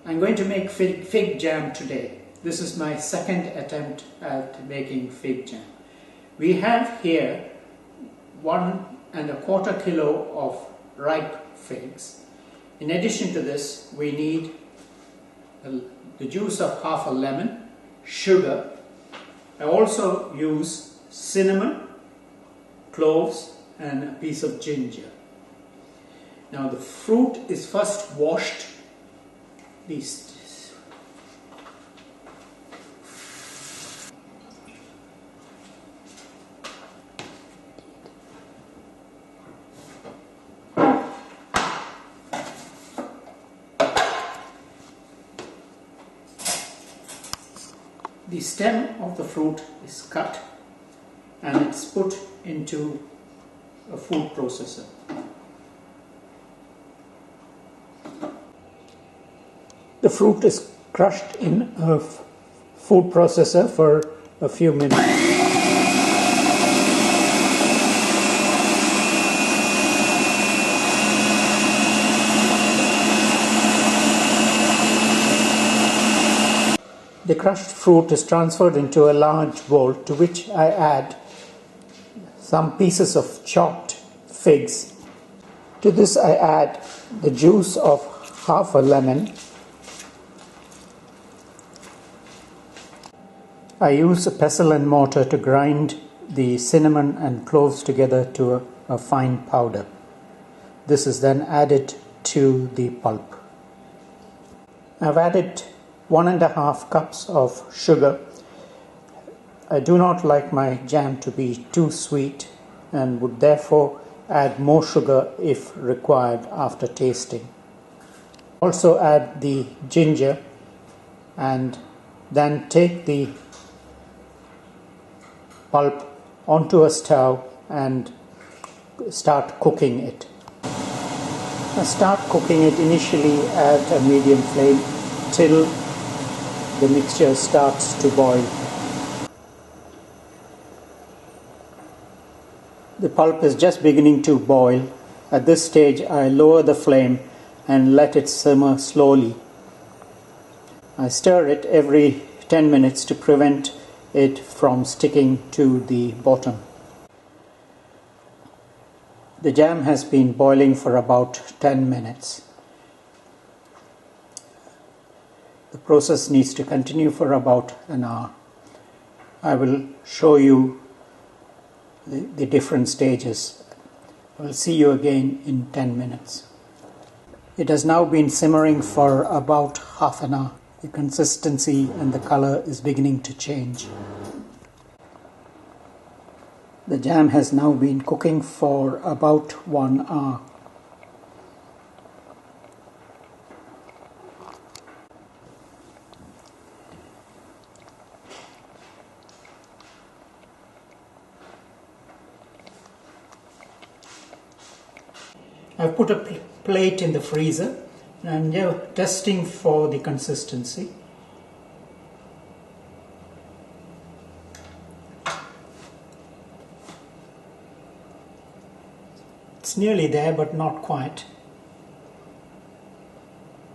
I'm going to make fig jam today. This is my second attempt at making fig jam. We have here 1¼ kilo of ripe figs. In addition to this, we need the juice of half a lemon, sugar. I also use cinnamon, cloves and a piece of ginger. Now the fruit is first washed. The stem of the fruit is cut and it's put into a food processor. The fruit is crushed in a food processor for a few minutes. The crushed fruit is transferred into a large bowl to which I add some pieces of chopped figs. To this I add the juice of half a lemon. I use a pestle and mortar to grind the cinnamon and cloves together to a fine powder. This is then added to the pulp. I've added 1½ cups of sugar. I do not like my jam to be too sweet and would therefore add more sugar if required after tasting. Also add the ginger and then take the pulp onto a stove and start cooking it. I start cooking it initially at a medium flame till the mixture starts to boil. The pulp is just beginning to boil. At this stage I lower the flame and let it simmer slowly. I stir it every 10 minutes to prevent it from sticking to the bottom. The jam has been boiling for about 10 minutes. The process needs to continue for about an hour. I will show you the different stages. I will see you again in 10 minutes. It has now been simmering for about half an hour. The consistency and the color is beginning to change. The jam has now been cooking for about 1 hour. I've put a plate in the freezer and I'm now testing for the consistency. It's nearly there but not quite.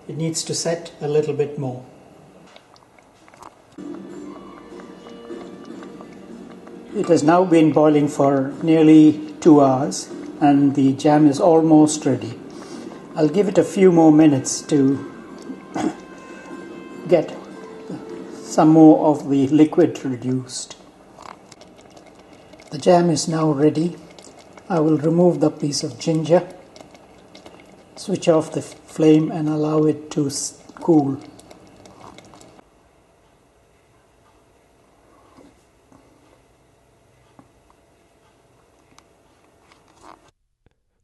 It needs to set a little bit more. It has now been boiling for nearly 2 hours and the jam is almost ready. I'll give it a few more minutes to get some more of the liquid reduced. The jam is now ready. I will remove the piece of ginger, switch off the flame and allow it to cool.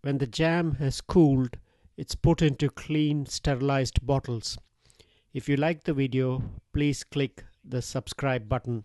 When the jam has cooled, it's put into clean, sterilized bottles. If you like the video, please click the subscribe button.